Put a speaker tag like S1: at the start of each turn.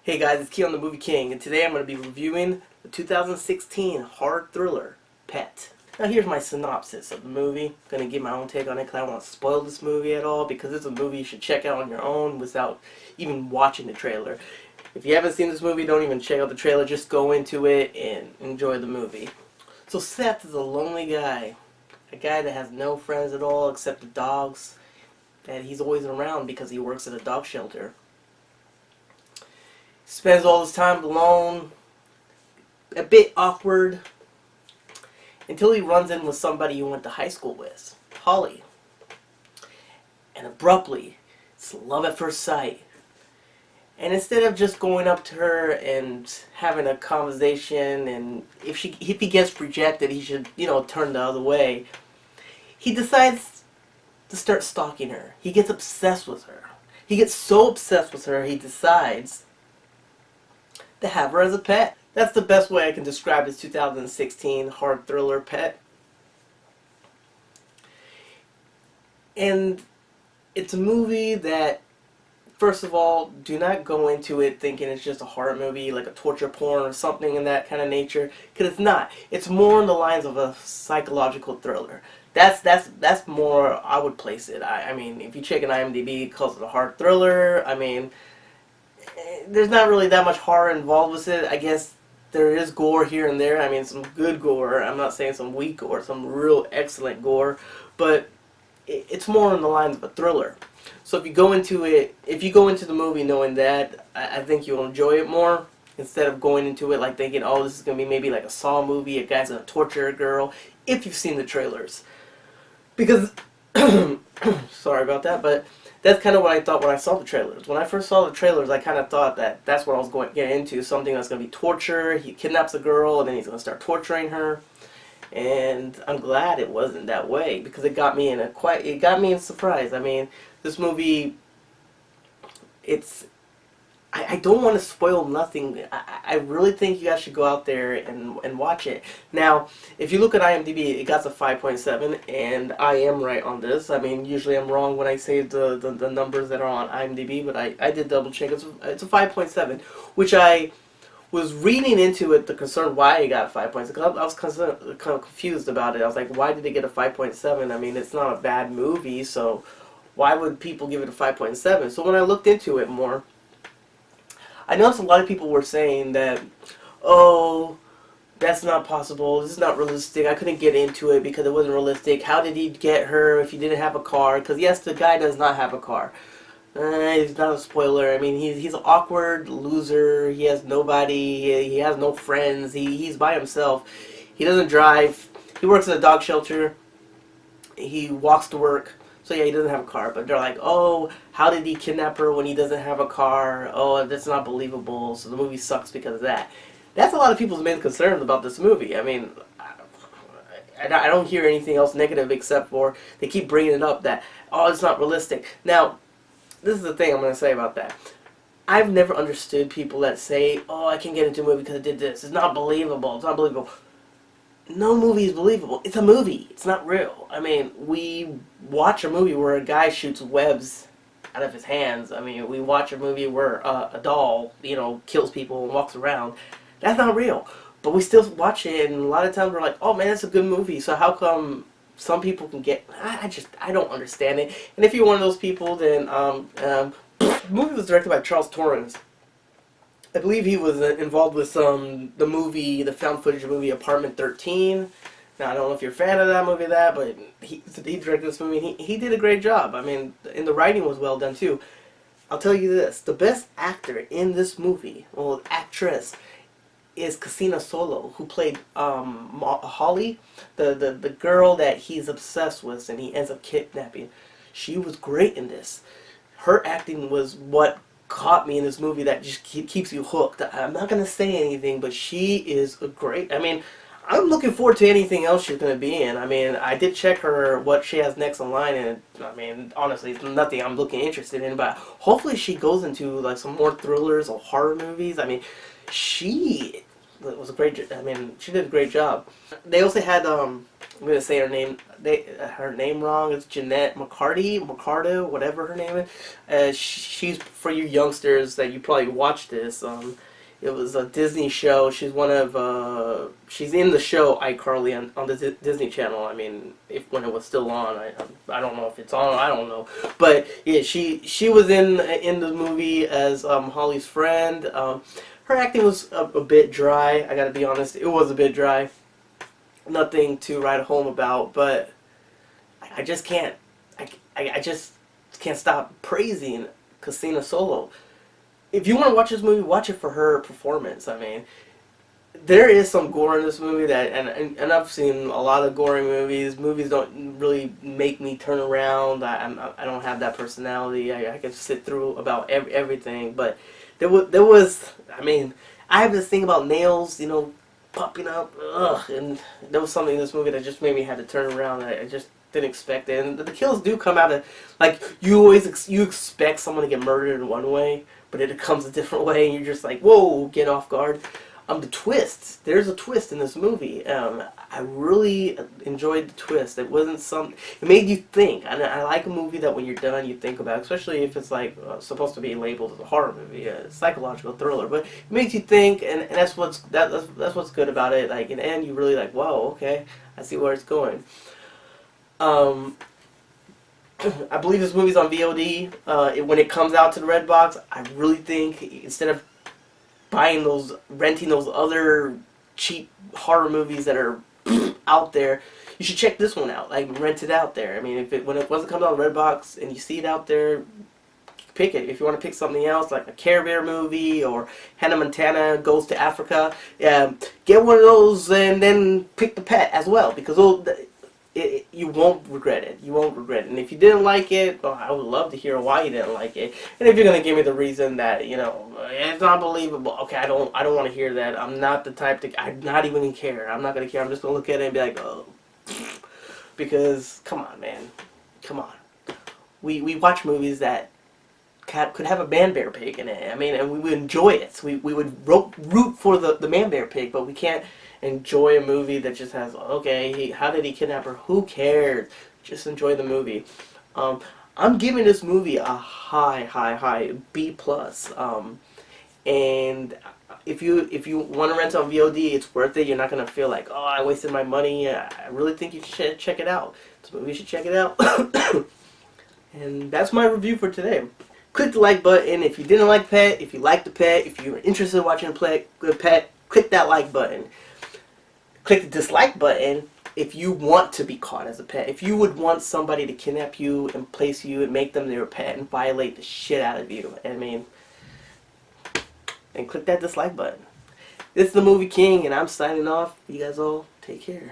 S1: Hey guys, it's Keon the Movie King, and today I'm going to be reviewing the 2016 horror thriller, Pet. Now here's my synopsis of the movie. I'm going to give my own take on it because I don't want to spoil this movie at all, because it's a movie you should check out on your own without even watching the trailer. If you haven't seen this movie, don't even check out the trailer, just go into it and enjoy the movie. So Seth is a lonely guy, a guy that has no friends at all except the dogs that he's always around because he works at a dog shelter. Spends all his time alone, a bit awkward, until he runs in with somebody he went to high school with, Holly. And abruptly, it's love at first sight. And instead of just going up to her and having a conversation, and if he gets rejected, he should, turn the other way, he decides to start stalking her. He gets obsessed with her. He gets so obsessed with her, he decides to have her as a pet. That's the best way I can describe this 2016 horror thriller, Pet. And it's a movie that, first of all, do not go into it thinking it's just a horror movie, like a torture porn or something in that kind of nature, because it's not. It's more on the lines of a psychological thriller. That's more I would place it. I mean, if you check an IMDb, it calls it a horror thriller. I mean, there's not really that much horror involved with it. I guess there is gore here and there. I mean, some good gore. I'm not saying some weak gore, some real excellent gore, but it's more on the lines of a thriller. So if you go into the movie knowing that, I think you'll enjoy it more instead of going into it like thinking, oh, this is gonna be maybe like a Saw movie, a guy's gonna torture a girl. If you've seen the trailers, because sorry about that, but that's kind of what I thought when I saw the trailers. When I first saw the trailers, I kind of thought that that's what I was going to get into, something that's going to be torture. He kidnaps a girl, and then he's going to start torturing her. And I'm glad it wasn't that way, because it got me in surprise. I mean, this movie, I don't want to spoil nothing. I really think you guys should go out there and watch it. Now, if you look at IMDb, it got a 5.7, and I am right on this. I mean, usually I'm wrong when I say the numbers that are on IMDb, but I did double check. It's a 5.7, which I was reading into it, the concern why it got 5.6. I was kind of confused about it. I was like, why did it get a 5.7? I mean, it's not a bad movie, so why would people give it a 5.7? So when I looked into it more, I noticed a lot of people were saying that, oh, that's not possible, this is not realistic, I couldn't get into it because it wasn't realistic, how did he get her if he didn't have a car? Because yes, the guy does not have a car. It's not a spoiler. I mean, he's an awkward loser, he has nobody, he has no friends, he's by himself, he doesn't drive, he works at a dog shelter, he walks to work. So yeah, he doesn't have a car, but they're like, oh, how did he kidnap her when he doesn't have a car? Oh, that's not believable, so the movie sucks because of that. That's a lot of people's main concerns about this movie. I mean, I don't hear anything else negative except for they keep bringing it up that, oh, it's not realistic. Now, this is the thing I'm going to say about that. I've never understood people that say, oh, I can't get into a movie because it did this. It's not believable. It's not believable. No movie is believable. It's a movie. It's not real. I mean, we watch a movie where a guy shoots webs out of his hands. I mean, we watch a movie where a doll, kills people and walks around. That's not real. But we still watch it, and a lot of times we're like, oh man, it's a good movie. So how come some people can get... I don't understand it. And if you're one of those people, then the movie was directed by Charles Torrance. I believe he was involved with the found footage movie Apartment 13. Now, I don't know if you're a fan of that movie, but he directed this movie, and he did a great job. I mean, and the writing was well done, too. I'll tell you this, the best actor in this movie, well, actress, is Cassina Solo, who played Holly, the girl that he's obsessed with, and he ends up kidnapping. She was great in this. Her acting was what caught me in this movie that just keeps you hooked. I'm not going to say anything, but she is a great... I mean, I'm looking forward to anything else she's going to be in. I mean, I did check what she has next online, and I mean, honestly, it's nothing I'm looking interested in, but hopefully she goes into like some more thrillers or horror movies. I mean, she It was a great. I mean, she did a great job. They also had I'm gonna say her name wrong. It's Jeanette McCarty, whatever her name is. She's for you youngsters that you probably watched this. It was a Disney show. She's one of she's in the show iCarly on the Disney Channel. I mean, if when it was still on, I don't know if it's on. I don't know, but yeah, she was in the movie as Holly's friend. Her acting was a bit dry. I gotta be honest, it was a bit dry. Nothing to write home about, but I just can't. I just can't stop praising Christina Solo. If you want to watch this movie, watch it for her performance. I mean, there is some gore in this movie that, and I've seen a lot of gory movies. Movies don't really make me turn around. I don't have that personality. I can sit through about everything, but there was. I mean, I have this thing about nails, popping up. Ugh, and there was something in this movie that just made me have to turn around. I just didn't expect it, and the kills do come out of like you expect someone to get murdered in one way, but it comes a different way, and you're just like, whoa, get off guard. The twist. There's a twist in this movie. I really enjoyed the twist. It wasn't some. It made you think. And I like a movie that when you're done, you think about, especially if it's like supposed to be labeled as a horror movie, a psychological thriller. But it makes you think, and that's what's good about it. Like in the end, you really like, wow, okay, I see where it's going. I believe this movie's on VOD. When it comes out to the Redbox, I really think instead of renting those other cheap horror movies that are out there, you should check this one out. Like, rent it out there. I mean, when it comes out on Redbox and you see it out there, pick it. If you want to pick something else, like a Care Bear movie or Hannah Montana Goes to Africa, get one of those and then pick The Pet as well, because you won't regret it. You won't regret it. And if you didn't like it, well, I would love to hear why you didn't like it. And if you're gonna give me the reason that it's not believable, okay, I don't want to hear that. I'm not the type to. I'm not even gonna care. I'm not gonna care. I'm just gonna look at it and be like, oh, because come on, man, come on. We watch movies that could have a man bear pig in it. I mean, and we would enjoy it. We would root for the man bear pig, but we can't enjoy a movie that just has, okay, how did he kidnap her? Who cares? Just enjoy the movie. I'm giving this movie a high B+. And if you want to rent on VOD, it's worth it. You're not gonna feel like, oh, I wasted my money. I really think you should check it out. This movie, you should check it out. And that's my review for today. Click the like button if you didn't like Pet. If you liked the Pet, if you're interested in watching a Pet, click that like button. Click the dislike button if you want to be caught as a pet. If you would want somebody to kidnap you and place you and make them their pet and violate the shit out of you. I mean, and click that dislike button. This is the Movie King, and I'm signing off. You guys all take care.